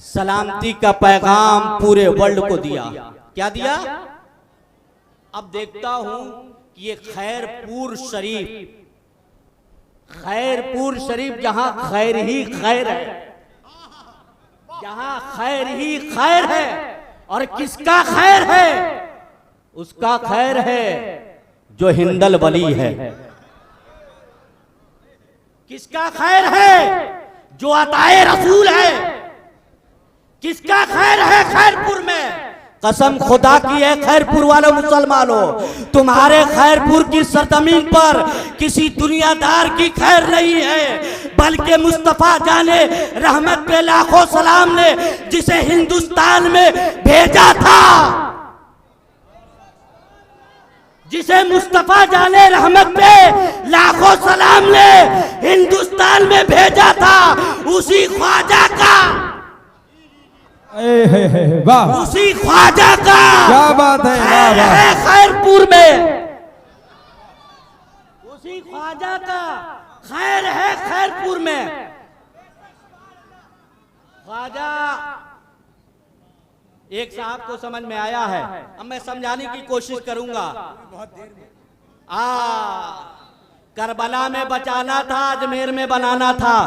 सलामती का पैगाम पूरे वर्ल्ड को दिया। क्या दिया? अब देखता हूं कि ये खैरपुर शरीफ जहां खैर ही खैर है, जहां खैर ही खैर है, और किसका खैर है? उसका खैर है जो हिंदल वली है। किसका खैर है? जो अताए रसूल है। किसका खैर है खैरपुर में? कसम खुदा की है खैरपुर वालों मुसलमानों, तुम्हारे खैरपुर की सरजमीन पर किसी दुनियादार की खैर नहीं है, बल्कि मुस्तफा जाने रहमत पे लाखों सलाम ने जिसे हिंदुस्तान में भेजा था, जिसे मुस्तफा जाने रहमत पे लाखों सलाम ने हिंदुस्तान में भेजा था, उसी ख्वाजा का, उसी ख्वाजा का क्या बात है खैरपुर में, उसी ख्वाजा का खैर है खैरपुर में। ख्वाजा एक साहब को समझ में आया है, अब मैं समझाने की कोशिश करूंगा। करबला में बचाना था, अजमेर में बनाना था।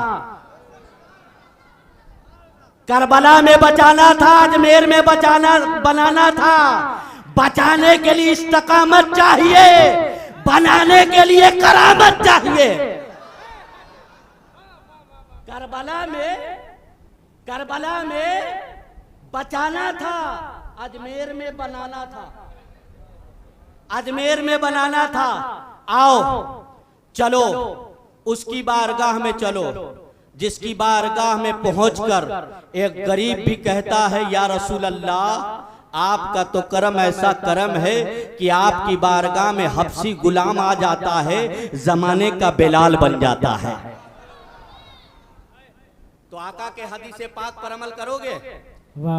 करबला में बचाना था, अजमेर में बनाना था। बचाने के लिए इस्तकामत चाहिए, बनाने के लिए करामत चाहिए। करबला में बचाना था, अजमेर में बनाना था, अजमेर में बनाना था। आओ चलो उसकी बारगाह में चलो, जिसकी बारगाह में पहुंचकर एक गरीब भी कहता है या रसूल अल्लाह आपका तो करम ऐसा करम है कि आपकी बारगाह में हबसी गुलाम आ जाता है, जमाने का बिलाल बन जाता है। तो आका के हदीसे पाक पर अमल करोगे?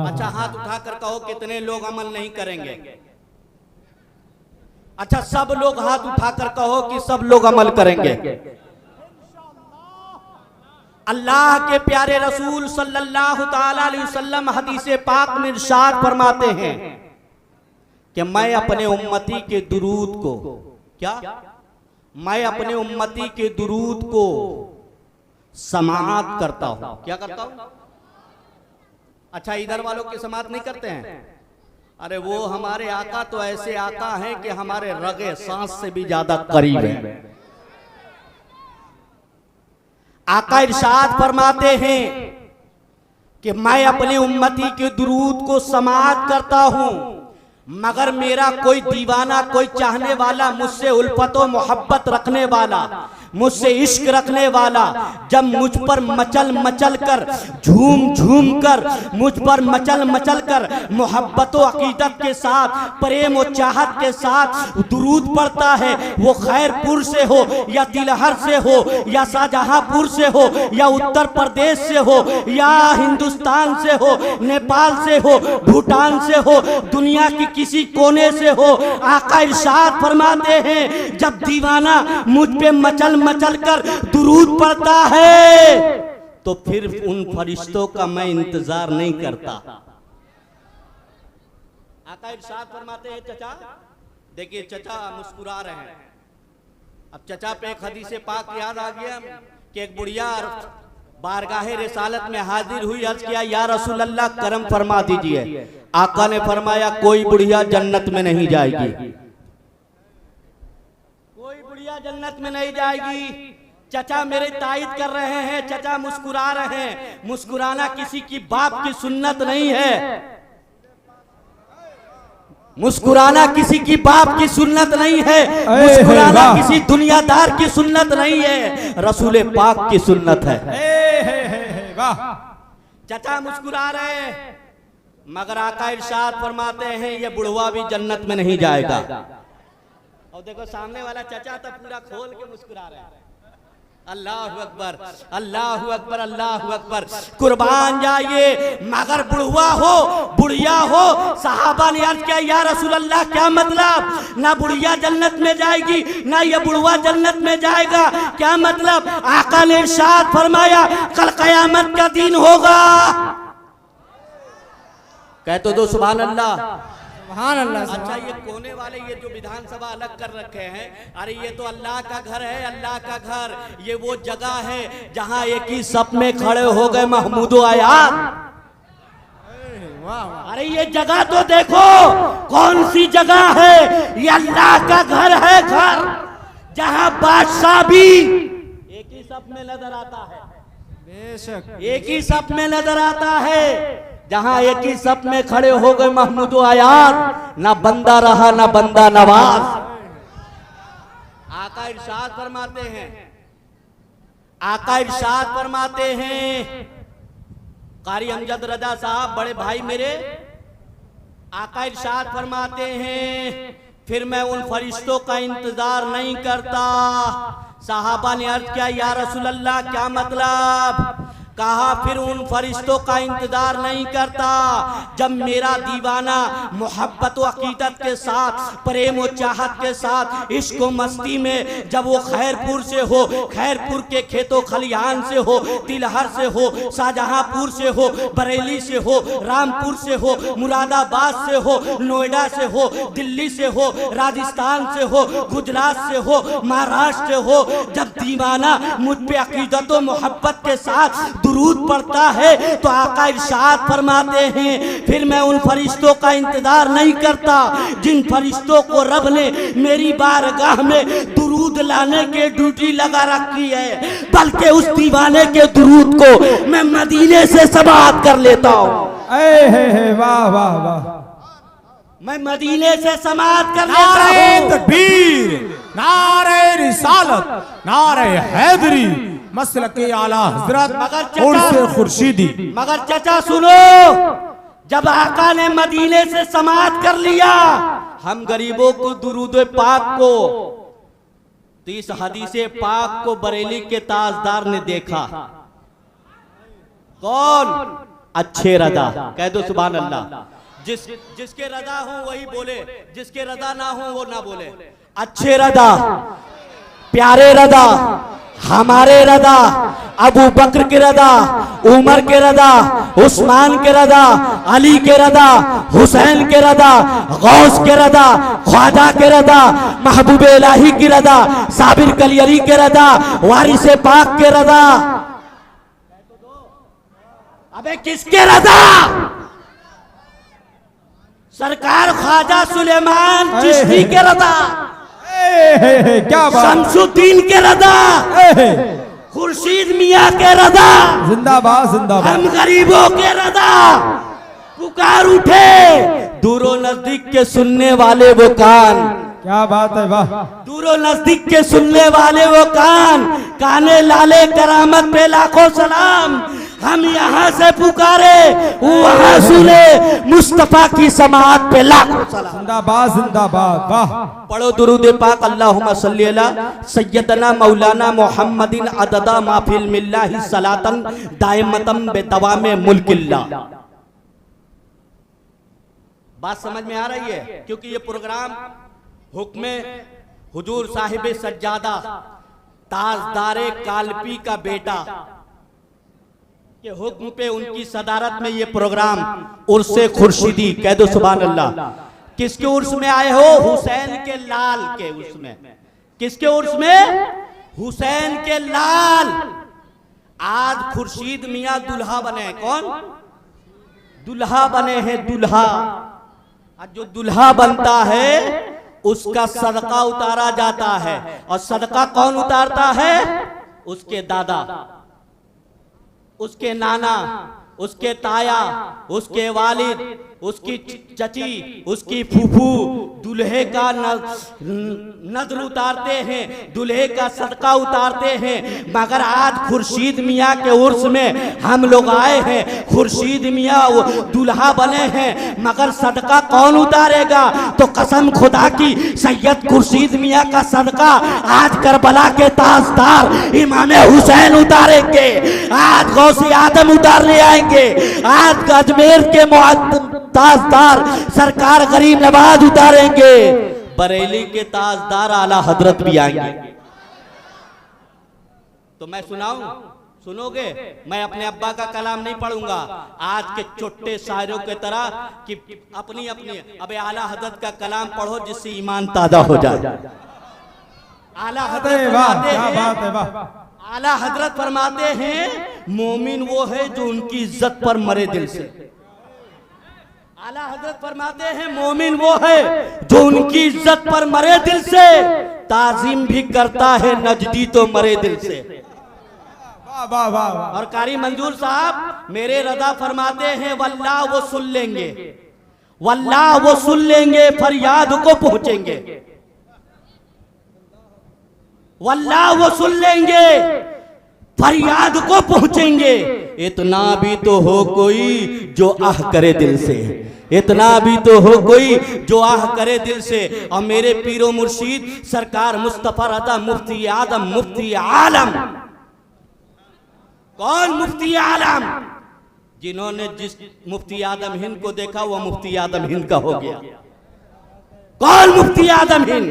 अच्छा हाथ उठाकर कहो कितने लोग अमल नहीं करेंगे? अच्छा सब लोग हाथ उठाकर कहो कि सब लोग अमल करेंगे। अल्लाह के प्यारे रसूल सल्लल्लाहु ताला अलैहि वसल्लम हदीसे पाक में इरशाद फरमाते हैं कि मैं अपने उम्मती के दुरूद को, क्या मैं अपने उम्मती के दुरूद को समाअत करता हूं। क्या करता हूं? अच्छा इधर वालों की समाअत नहीं करते हैं? अरे वो हमारे आका तो ऐसे आका हैं कि हमारे रगे सांस से भी ज्यादा करीब हैं। आका इरशाद फरमाते हैं कि मैं अपनी उम्मती के दुरूद को समाअत करता हूं, मगर मेरा कोई दीवाना, कोई चाहने वाला, मुझसे उल्फतो मोहब्बत रखने वाला, मुझसे इश्क रखने वाला जब मुझ पर मचल मचल कर, झूम झूम कर, मुझ पर मचल मचल कर मोहब्बत व अकीदत के साथ, प्रेम और चाहत के साथ दुरूद पढ़ता है, वो खैरपुर से हो या तिलहर से हो या शाहजहांपुर से हो या उत्तर प्रदेश से हो या हिंदुस्तान से हो, नेपाल से हो, भूटान से हो, दुनिया की किसी कोने से हो, आका इरशाद फरमाते हैं जब दीवाना मुझ पे मचल मचल कर दुरूद पढ़ता है तो फिर उन फरिश्तों का मैं इंतजार नहीं करता। आका इरशाद फरमाते हैं, चचा देखिए चचा मुस्कुरा रहे हैं। अब चचा पे एक हदीसे पाक याद आ गया कि एक बुढ़िया बारगाहे रिसालत में हाजिर हुई, अर्ज किया या रसूल अल्लाह करम फरमा दीजिए। आका ने फरमाया कोई बुढ़िया जन्नत में नहीं जाएगी, कोई बुढ़िया जन्नत में नहीं जाएगी। चचा मेरे तायद कर रहे हैं, चचा मुस्कुरा रहे हैं। मुस्कुराना किसी की बाप की सुन्नत नहीं है, मुस्कुराना किसी की बाप की सुन्नत नहीं है, मुस्कुराना किसी दुनियादार की सुन्नत नहीं है, रसूल पाक की सुन्नत है। चचा मुस्कुरा रहे हैं, मगर आका इरशाद फरमाते हैं ये बुढ़वा भी जन्नत में नहीं जाएगा। और देखो सामने वाला चचा तो पूरा खोल के मुस्कुरा रहा है। अल्लाहु अकबर, अल्लाहु अकबर, अल्लाहु अकबर। कुर्बान जाइए, मगर बुढ़वा हो, बुढ़िया हो। सहाबा ने अर्ज किया या रसूल अल्लाह क्या मतलब? ना बुढ़िया जन्नत में जाएगी ना ये बुढ़वा जन्नत में जाएगा, क्या मतलब? आका ने इरशाद फरमाया कल कयामत का दिन होगा, कह तो दो सुभान अल्लाह। सुभान अल्लाह। अच्छा, ये कोने वाले ये जो विधानसभा अलग कर रखे हैं, अरे ये तो अल्लाह का घर है, अल्लाह का घर। ये वो जगह है जहां एक ही सप में खड़े हो गए महमूदो आयात। अरे ये जगह तो देखो कौन सी जगह है, ये अल्लाह का घर है, घर जहां बादशाह भी एक ही सप में नजर आता है, बेशक एक ही सप में नजर आता है, जहां एक ही सप में खड़े हो गए महमूदो आयात। ना बंदा रहा ना बंदा नवाज। आका इरशाद फरमाते हैं, आका इरशाद फरमाते हैं, कारी अमजद रजा साहब बड़े भाई मेरे, आका इरशाद फरमाते हैं, फिर मैं उन फरिश्तों का इंतजार नहीं करता। साहबा ने अर्ज किया, या रसूल अल्लाह क्या मतलब? कहा, फिर उन फरिश्तों का इंतजार नहीं करता जब मेरा दीवाना मोहब्बत व अकीदत के साथ, प्रेम व चाहत के साथ, इश्क व मस्ती में, जब वो खैरपुर से हो, खैरपुर के खेतों खलिहान से हो, तिलहर से हो, शाहजहांपुर से हो, बरेली से हो, रामपुर से हो, मुरादाबाद से हो, नोएडा से हो, दिल्ली से हो, राजस्थान से हो, गुजरात से हो, महाराष्ट्र से हो, जब दीवाना मुझ पे अकीदत व मोहब्बत के साथ दुरूद पढ़ता है तो आका इरशाद फरमाते हैं, फिर मैं उन फरिश्तों का इंतजार नहीं करता जिन फरिश्तों को रब ने मेरी बारगाह में दुरूद लाने के ड्यूटी लगा रखी है, बल्कि उस दीवाने के दुरूद को मैं मदीने से समाअत कर लेता हूँ। वाह वाह वाह। मैं मदीने से समाअत कर लेता हूँ। तकबीर, नारे रिसालत, नारे हैदरी, मसलके आला हजरत उर्से खुर्शीदी। मगर चचा सुनो, जब आका ने मदीने से समाअत कर लिया, हम गरीबों को दुरूद पाक को, तो इस हदीसे पाक को बरेली के ताजदार ने देखा। कौन? अच्छे रजा। कह दो सुभान अल्लाह। जिसके रजा हो वही बोले, जिसके रजा ना हो वो ना बोले। अच्छे रजा, प्यारे रजा, हमारे रजा, अबू बकर के रजा, उमर के रजा, उस्मान के रजा, अली के रजा, हुसैन के रजा, गौस के रजा, ख्वाजा के रजा, महबूब इलाही की रजा, साबिर कलियरी के रजा, वारिस पाक के रजा। अबे किसके रजा? सरकार ख्वाजा सुलेमान चिश्ती के रजा, क्या बात, शमसुद्दीन के रजा, खुर्शीद मियाँ के रजा, जिंदाबाद जिंदाबाद। हम गरीबों के रजा पुकार उठे, दूरों नजदीक के सुनने वाले वो कान। क्या बात है, वाह। दूरों नजदीक के सुनने वाले वो कान, काने लाले करामत पे लाखों सलाम। हम यहाँ से पुकारे, वहाँ सुने, मुस्तफा की समाअत पे लाखों सलाम। जिंदाबाद जिंदाबाद, वाह। पढ़ो दुरूद पाक, अल्लाहुम्मा सल्ली अला सय्यदना मौलाना मुहम्मदिन अददा माफिल मिल्लाहि सलातन दायमतम बेदवामे मुल्किल्ला। बात समझ में आ रही है? क्योंकि ये प्रोग्राम हुक्मे हुजूर साहिब सज्जादा ताजदारे कालपी का बेटा के हुक्म पे, उनकी सदारत में ये प्रोग्राम उर्से खुर्शीदी। कह दो सुभान अल्लाह। किसके उर्स में आए हो? हुसैन के लाल के उर्स में। किसके उर्स में? हुसैन के लाल। आज खुर्शीद मियाँ दुल्हा बने। कौन? दुल्हा बने हैं, दुल्हा। जो दुल्हा बनता है उसका सदका उतारा जाता है, और सदका कौन उतारता है? उसके दादा, उसके नाना, उसके ताया, उसके वालिद, उसकी चची, उसकी फूफू दूल्हे का नजर उतारते हैं, दूल्हे का सदका उतारते हैं। मगर आज खुर्शीद मियाँ के उर्स में हम लोग आए हैं, खुर्शीद मियाँ दूल्हा बने हैं, मगर सदका कौन उतारेगा? तो कसम खुदा की, सैयद खुर्शीद मियाँ का सदका आज करबला के ताजदार इमाम हुसैन उतारेंगे, आज गौसे आदम उतारने आएंगे, आज अजमेर के ताजदार सरकार गरीब नवाज उतारेंगे, बरेली के ताजदार आला हजरत भी आएंगे। तो मैं सुनाऊं? सुनोगे? मैं अपने अब्बा का कलाम नहीं पढ़ूंगा आज के छोटे शायरों के तरह कि अपनी अपनी। अबे आला हजरत का कलाम पढ़ो जिससे ईमान ताजा हो जाए। आला हजरत वाह, फरमाते क्या बात है, हैं, वाह। आला हजरत फरमाते हैं मोमिन वो है जो उनकी इज्जत पर मरे दिल से। आला हजरत फरमाते हैं मोमिन वो है जो उनकी इज्जत पर मरे दिल से, ताजीम भी करता है नजदी तो मरे दिल से। वाह वाह वाह वाह। और कारी मंजूर साहब मेरे रजा फरमाते हैं वल्लाह वो सुन लेंगे, वल्लाह वो सुन लेंगे, फरियाद को पहुंचेंगे। वल्लाह वो सुन लेंगे, फरियाद को पहुंचेंगे। इतना भी तो हो कोई जो आह करे दिल से, इतना भी तो हो कोई जो आह करे दिल से। और मेरे पीरो मुर्शीद सरकार मुस्तफा रजा मुफ्ती आदम मुफ्ती आलम। कौन मुफ्ती आलम? जिन्होंने जिस मुफ्ती आदम हिंद को देखा वो मुफ्ती आदम हिंद का हो गया। कौन मुफ्ती आदम हिंद?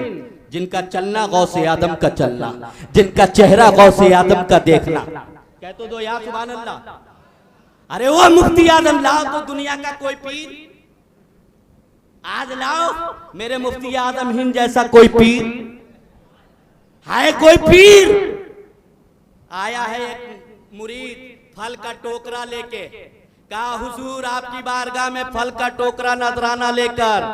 जिनका चलना गौसे आदम का चलना, जिनका चेहरा गौसे आदम का देखना। कह तो दो या सुभान अल्लाह। अरे वो मुफ्ती आदम लाओ तो दुनिया का कोई पीर आज लाओ, मेरे मुफ्ती आदम हिंद जैसा कोई पीर है? कोई पीर आया है एक मुरीद फल का टोकरा लेके, कहा हुजूर आपकी बारगाह में फल का टोकरा नजराना लेकर।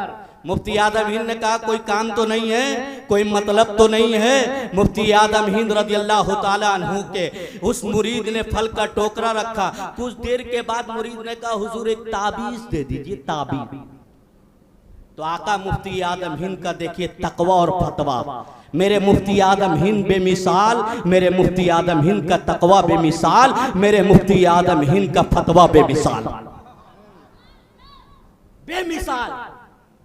मुफ्ती आदम हिंद ने कहा कोई काम तो नहीं है, कोई मतलब तो नहीं है। मुफ्ती आदम हिंद रज़ियल्लाहु ताला अन्हु के उस मुरीद ने फल का टोकरा रखा। कुछ देर के बाद मुरीद ने कहा हुजूर एक ताबीज दे दीजिए, ताबीज। तो आका मुफ्ती आदम हिंद का देखिए तकवा और फतवा। मेरे मुफ्ती आदम हिंद बेमिसाल, मेरे मुफ्ती आदम हिंद का तकवा बेमिसाल, मेरे मुफ्ती आदम हिंद का फतवा बेमिसाल। बेमिसाल,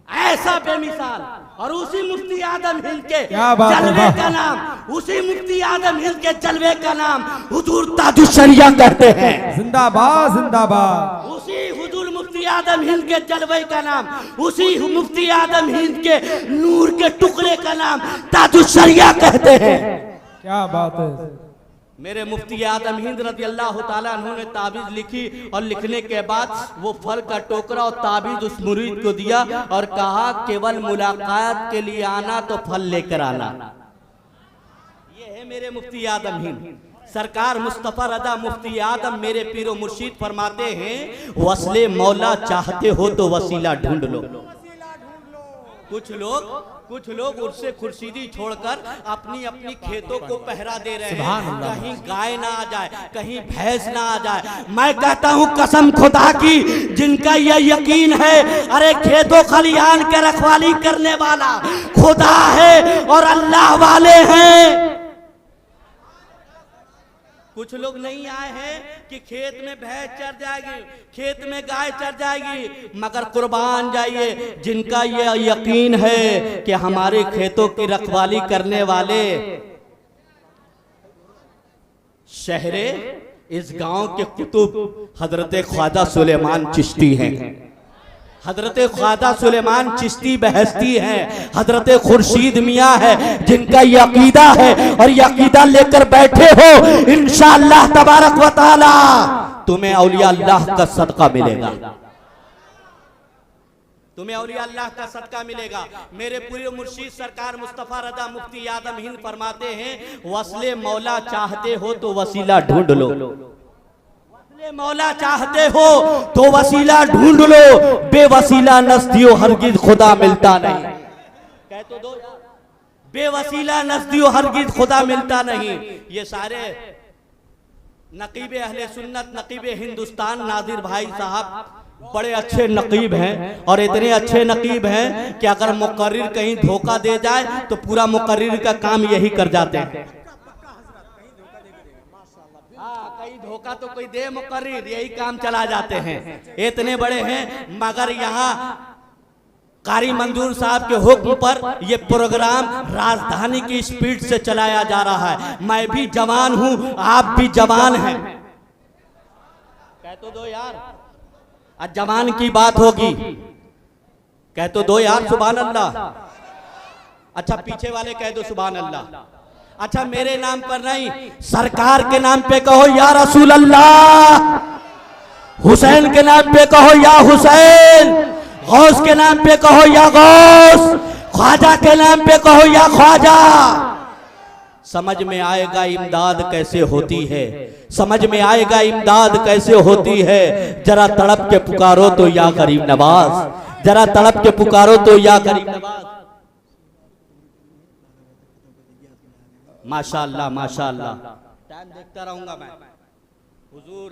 ऐसा बेमिसाल। और उसी मुफ्ती आदम हिंद के जलवे का नाम, उसी मुफ्ती आदम हिंद के जलवे का नाम हुजूर ताजुश शरिया कहते हैं। जिंदाबाद जिंदाबाद। उसी हुजूर मुफ्ती आदम हिंद के जलवे का नाम, उसी मुफ्ती आदम हिंद के नूर के टुकड़े का नाम ताजुश शरिया कहते हैं। क्या बात है। मेरे मुफ्ती आदम हिंद रज़ियल्लाहु ताला अन्हु ने ताबीज लिखी और लिखने के बाद वो फल का टोकरा और ताबीज उस मुरीद को दिया और कहा केवल मुलाकात के लिए आना तो फल लेकर आना। ये है मेरे मुफ्ती आदम हिंद सरकार मुस्तफा रजा मुफ्ती आदम मेरे पीरो मुर्शीद फरमाते हैं वसले मौला चाहते हो तो वसीला ढूंढ लो। कुछ लोग उससे खुर्शीदी छोड़कर अपनी अपनी खेतों को पहरा दे रहे हैं, कहीं गाय ना आ जाए, कहीं भैंस ना आ जाए। मैं कहता हूं कसम खुदा की जिनका यह यकीन है, अरे खेतों खलिहान के रखवाली करने वाला खुदा है और अल्लाह वाले हैं। कुछ लोग नहीं आए हैं कि खेत में भैंस चर जाएगी, खेत में गाय चर जाएगी, मगर कुर्बान जाइए जिनका ये यकीन है कि हमारे खेतों की रखवाली करने वाले शहरे इस गांव के कुतुब हजरत ख्वाजा सुलेमान चिश्ती हैं। हजरत ख्वाजा सुलेमान चिश्ती बहस्ती है, हजरत खुर्शीद मियाँ है जिनका ये अकीदा है और ये अकीदा लेकर बैठे हो इंशाअल्लाह तबारक व तआला तुम्हें औलिया अल्लाह का सदका मिलेगा, तुम्हें औलिया अल्लाह का सदका मिलेगा। मेरे पूरे मुर्शीद सरकार मुस्तफा रजा मुफ्ती आदम हिंद फरमाते हैं वसले मौला चाहते हो तो वसीला ढूंढ लो, मौला चाहते हो तो वसीला ढूंढ लो, बेवसीला नस्दियो हरगिज खुदा मिलता नहीं। कह तो दो बेवसीला नस्दियो हरगिज खुदा मिलता नहीं। ये सारे नकीबे अहले सुन्नत नकीबे हिंदुस्तान नादिर भाई साहब बड़े अच्छे नकीब हैं और इतने अच्छे नकीब हैं कि अगर मुकर्रिर कहीं धोखा दे जाए तो पूरा मुकर्रिर का काम यही कर जाते हैं। कहीं धोखा तो कोई दे मुकर्रिर, यही काम चला जाते हैं। इतने बड़े हैं मगर यहाँ कारी मंजूर साहब के हुक्म पर यह प्रोग्राम राजधानी की स्पीड से चलाया जा रहा है। मैं भी जवान हूं, आप भी जवान हैं। कह तो दो यार, आज जवान की बात होगी, कह तो दो यार सुभान अल्लाह। अच्छा पीछे वाले कह दो सुभान अल्लाह। अच्छा मेरे नाम पर नहीं, सरकार के नाम पे कहो या रसूल अल्लाह, हुसैन के नाम पे कहो या हुसैन, गौस के नाम पे कहो या गौस, ख्वाजा के नाम पे कहो या ख्वाजा। समझ में आएगा इमदाद कैसे होती है, समझ में आएगा इमदाद कैसे होती है। जरा तड़प के पुकारो तो या गरीब नवाज, जरा तड़प के पुकारो तो या गरीब नवाज। माशाअल्लाह माशाअल्लाह, टाइम देखता रहूंगा मैं। हुजूर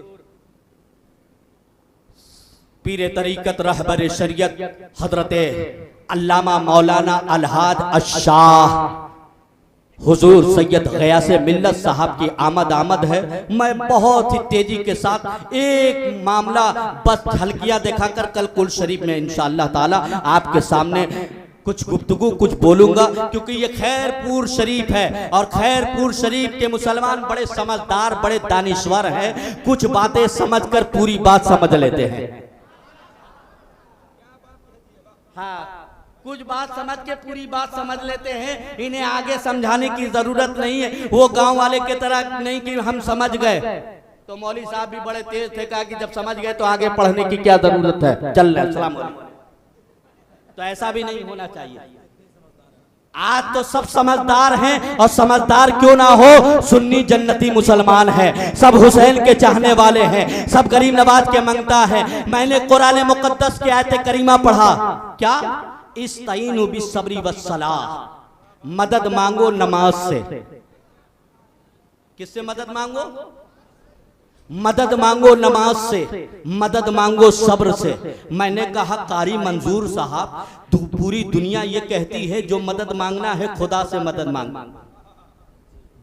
पीर तरीकत रहबर शरीयत हजरत अल्लामा मौलाना अलहाद अशाह हुजूर सैयद गयासे मिल्लत साहब की आमद है। मैं बहुत ही तेजी के साथ एक मामला बस झलकियां दिखाकर कल कुल शरीफ में इंशाअल्लाह ताला आपके सामने कुछ गुफ्तगू कुछ बोलूंगा, क्योंकि ये खैरपुर शरीफ है और खैरपुर शरीफ के मुसलमान बड़े समझदार बड़े दानिश्वर हैं, कुछ बातें समझकर पूरी बात समझ लेते हैं। हाँ, कुछ बात समझ के पूरी बात समझ लेते हैं, इन्हें आगे समझाने की जरूरत नहीं है। वो गांव वाले की तरह नहीं कि हम समझ गए, तो मौलवी साहब भी बड़े तेज थे, कहा कि जब समझ गए तो आगे पढ़ने की क्या जरूरत है, चल रहे सलाम। तो ऐसा भी नहीं होना चाहिए। आज तो सब समझदार हैं, और समझदार क्यों ना हो, सुन्नी जन्नती मुसलमान हैं, सब हुसैन के चाहने वाले हैं, सब गरीब नवाज के मंगता है। मैंने कुरान मुकद्दस की आयत करीमा पढ़ा, क्या इस्ताईनु बिस्सब्री वस्सलाह, मदद मांगो नमाज से। किससे मदद मांगो? मदद मांगो नमाज से, मदद मांगो सब्र से। मैंने कहा कारी मंजूर साहब, पूरी दुनिया ये कहती है जो मदद मांगना है खुदा से मदद मांगो,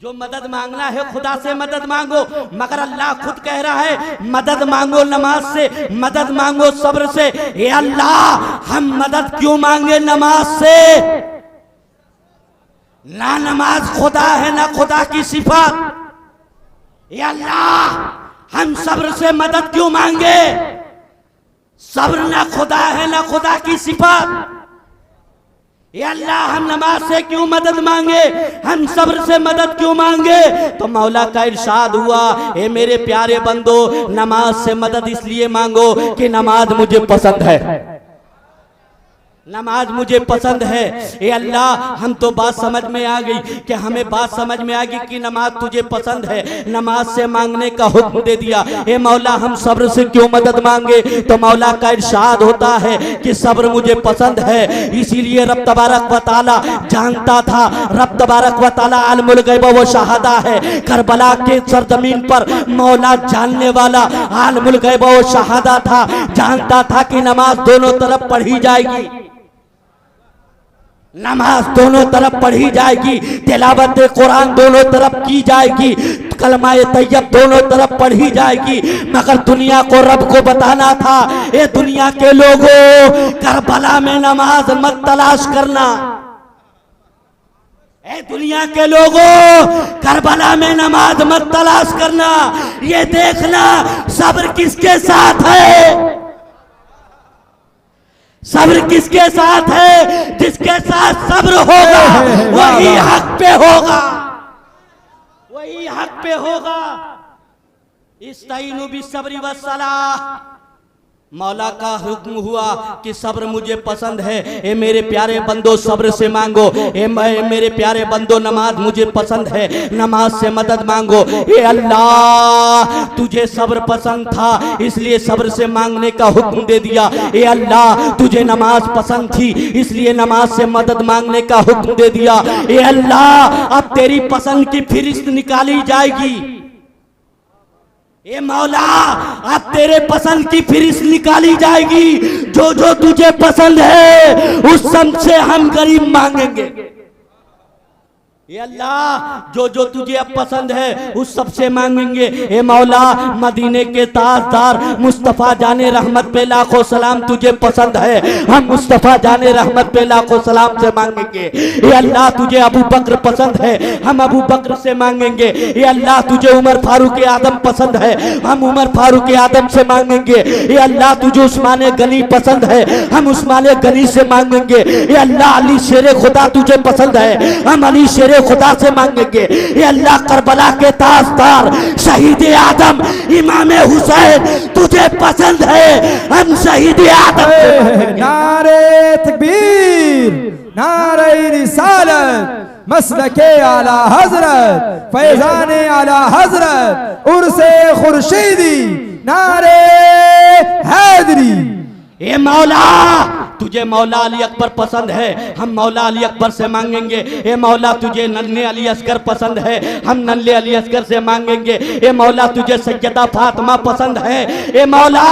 जो मदद मांगना है खुदा से मदद मांगो, मगर अल्लाह खुद कह रहा है मदद मांगो नमाज से, मदद मांगो सब्र से। ये अल्लाह हम मदद क्यों मांगे नमाज से? ना नमाज खुदा है ना खुदा की सिफात। ये अल्लाह हम सब्र से मदद क्यों मांगे? सब्र ना खुदा है ना खुदा की सिफात। ये अल्लाह हम नमाज से क्यों मदद मांगे, हम सब्र से मदद क्यों मांगे? तो मौला का इरशाद हुआ, ए मेरे प्यारे बंदो, नमाज से मदद इसलिए मांगो कि नमाज मुझे पसंद है, नमाज मुझे पसंद है। ए अल्लाह हम तो बात समझ में आ गई कि हमें बात समझ में आ गई कि नमाज तुझे पसंद है, नमाज से मांगने का हुक्म दे दिया। ए मौला हम सब्र से क्यों मदद मांगे? तो मौला का इरशाद होता है कि सब्र मुझे पसंद है, इसीलिए रब तबारक व तआला जानता था, रब तबारक व तआला आलिमुल गैब व शहादा है। करबला के सरजमीन पर मौला जानने वाला आलिमुल गैब व शहादा था, जानता था कि नमाज दोनों तरफ पढ़ी जाएगी, नमाज दोनों तरफ पढ़ी जाएगी, तिलावत कुरान दोनों तरफ की जाएगी, कलमा तैयब दोनों तरफ पढ़ी जाएगी। मगर दुनिया को रब को बताना था, ये दुनिया के लोगों करबला में नमाज मत तलाश करना, ए दुनिया के लोगों करबला में नमाज मत तलाश करना, ये देखना सब्र किसके साथ है, सब्र किसके साथ है? जिसके साथ सब्र होगा वही हक पे होगा, वही हक पे होगा। इस्ताईनु बिस्सब्री वस्सलाह, मौला का हुक्म हुआ कि सब्र मुझे पसंद है। ए मेरे प्यारे बंदो सब्र से मांगो, ए मेरे प्यारे बंदो नमाज मुझे पसंद है, नमाज से मदद मांगो। ए अल्लाह तुझे सब्र पसंद था इसलिए सब्र से मांगने का हुक्म दे दिया। ए अल्लाह तुझे नमाज पसंद थी इसलिए नमाज से मदद मांगने का हुक्म दे दिया। ए अल्लाह अब तेरी पसंद की फिरिस्त निकाली जाएगी। ए मौला अब तेरे पसंद की फिरिस्त निकाली जाएगी, जो जो तुझे पसंद है उस सब से हम गरीब मांगेंगे। ये अल्लाह जो जो तुझे अब पसंद है उस सब से मांगेंगे। ए मौला मदीने के ताजदार मुस्तफ़ा जाने रहमत पे लाखों सलाम तुझे पसंद है, हम मुस्तफ़ा जाने रहमत पे लाखों सलाम से मांगेंगे। ए अल्लाह तुझे अबू बकर पसंद है, हम अबू बकर से मांगेंगे। ए अल्लाह तुझे उमर फारूक आदम पसंद है, हम उमर फारूक आदम से मांगेंगे। ए अल्लाह तुझे उस्मान गनी पसंद है, हम उस्मान गनी से मांगेंगे। ए अल्लाह अली शेर खुदा तुझे पसंद है, हम अली शेर खुदा से मांगेंगे, ये अल्लाह करबला के ताजदार शहीद आदम इमाम हुसैन तुझे पसंद है, हम शहीद आदम से मांगेंगे। नारे तकबीर, नारे रिसालत, मसलके आला हजरत, फैजाने आला हजरत, उर्से खुर्शीदी, नारे हैदरी। ए मौला तुझे मौला अली अकबर पसंद है, हम मौला अली अकबर से मांगेंगे। ए मौला तुझे नन्हे अली असगर पसंद है, हम नन्हे अली असगर से मांगेंगे। ए मौला तुझे सैयदा फातिमा पसंद है, ए मौला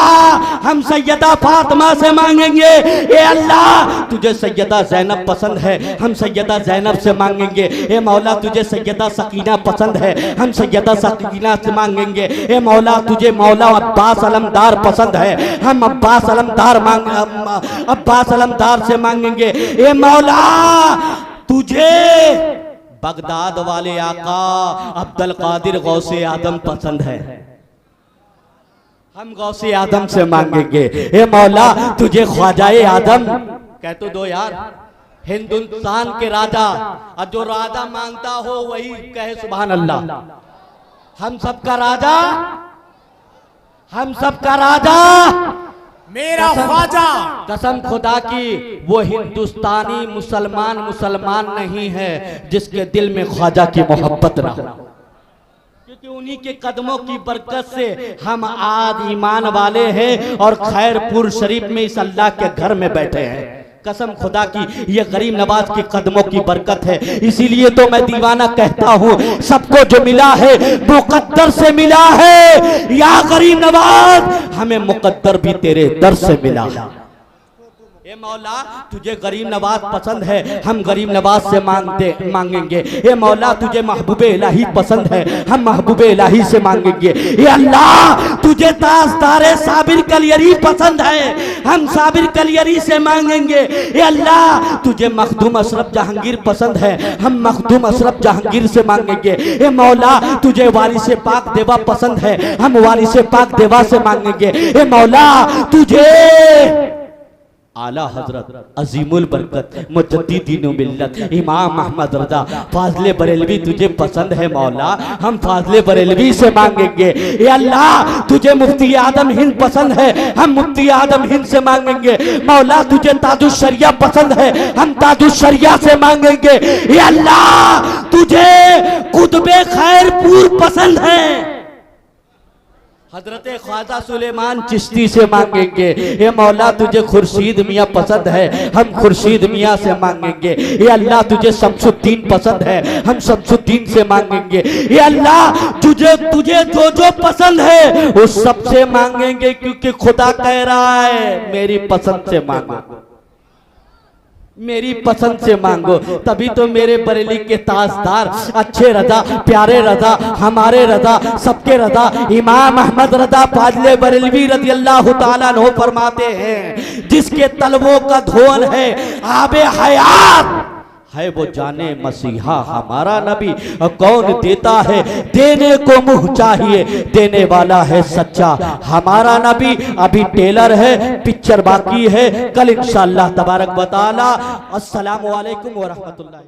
हम सैयदा फातिमा से मांगेंगे। ए अल्लाह तुझे सैयदा जैनब पसंद है, हम सैयदा जैनब से मांगेंगे। ए मौला तुझे सैयदा सकीना पसंद है, हम सैयदा सकीना से मांगेंगे। ए मौला तुझे मौला अब्बास अलमदार पसंद है, हम अब्बास अलमदार अब्बास अलमदार से मांगेंगे। ए मौला तुझे बगदाद वाले आका अब्दुल कादिर गौसे आदम पसंद है, हम गौसे आदम से मांगेंगे। ए मौला तुझे ख्वाजाए आदम कह तो दो यार, हिंदुस्तान के राजा, और जो राजा मांगता हो वही कहे सुभान अल्लाह। हम सबका राजा, हम सबका राजा मेरा ख्वाजा, कसम खुदा की वो हिंदुस्तानी मुसलमान नहीं है जिसके दिल में ख्वाजा की मोहब्बत ना हो, क्योंकि उन्हीं के कदमों की बरकत से हम आज ईमान वाले हैं और खैरपुर शरीफ में इस अल्लाह के घर में बैठे हैं। कसम खुदा की ये गरीब नवाज के कदमों की बरकत है, इसीलिए तो मैं दीवाना कहता हूँ सबको जो मिला है मुकद्दर से मिला है। या गरीब नवाज हमें मुकद्दर भी तेरे दर से मिला है। ए मौला तुझे गरीब नवाज पसंद है, हम गरीब नवाज से मांगेंगे। ए मौला तुझे महबूबे इलाही पसंद है, हम महबूबे इलाही से मांगेंगे। ए अल्लाह तुझे ताजदारे साबिर कलियरी पसंद है, हम साबिर कलियरी से मांगेंगे। ए अल्लाह तुझे मखदूम अशरफ जहांगीर पसंद है, हम मखदूम अशरफ जहांगीर से मांगेंगे। ए मौला तुझे वारिस पाक देवा पसंद है, हम वारिस पाक देवा से मांगेंगे। ए मौला तुझे आला हजरत अजीमुल बरकत मुजद्दिदीन मिल्लत इमाम अहमद रजा फाजले बरेलवी तुझे पसंद है मौला, हम फाजले बरेलवी से मांगेंगे। ए अल्लाह तुझे मुफ्ती आदम हिंद पसंद है, हम मुफ्ती आदम हिंद से मांगेंगे। मौला तुझे ताजुश शरिया पसंद है, हम ताजुश शरिया से मांगेंगे। ए अल्लाह तुझे कुतुबे खैरपुर पसंद है, हजरत ख्वाजा सुलेमान चिश्ती से मांगेंगे। ये मौला तुझे खुर्शीद मियाँ पसंद है, हम खुर्शीद मियाँ से मांगेंगे। ये अल्लाह तुझे शमसुद्दीन पसंद है, हम शमसुद्दीन से मांगेंगे। ये अल्लाह तुझे जो जो पसंद है वो सबसे मांगेंगे, क्योंकि खुदा कह रहा है मेरी पसंद से मांगो, मेरी पसंद से मांगो। तभी तो मेरे बरेली के ताजदार अच्छे रजा, प्यारे रजा, हमारे रजा, सबके रजा इमाम अहमद रजा फाजले बरेलवी रज़ी अल्लाह ताला अन्हु फरमाते हैं जिसके तलवों का धोन है आबे हयात है वो जाने मसीहा हमारा नबी। कौन देता है देने को मुंह चाहिए, देने वाला है सच्चा हमारा नबी। अभी टेलर है, पिक्चर बाकी है, कल इंशाअल्लाह तबारक व तआला। अस्सलामु अलैकुम व रहमतुल्लाह।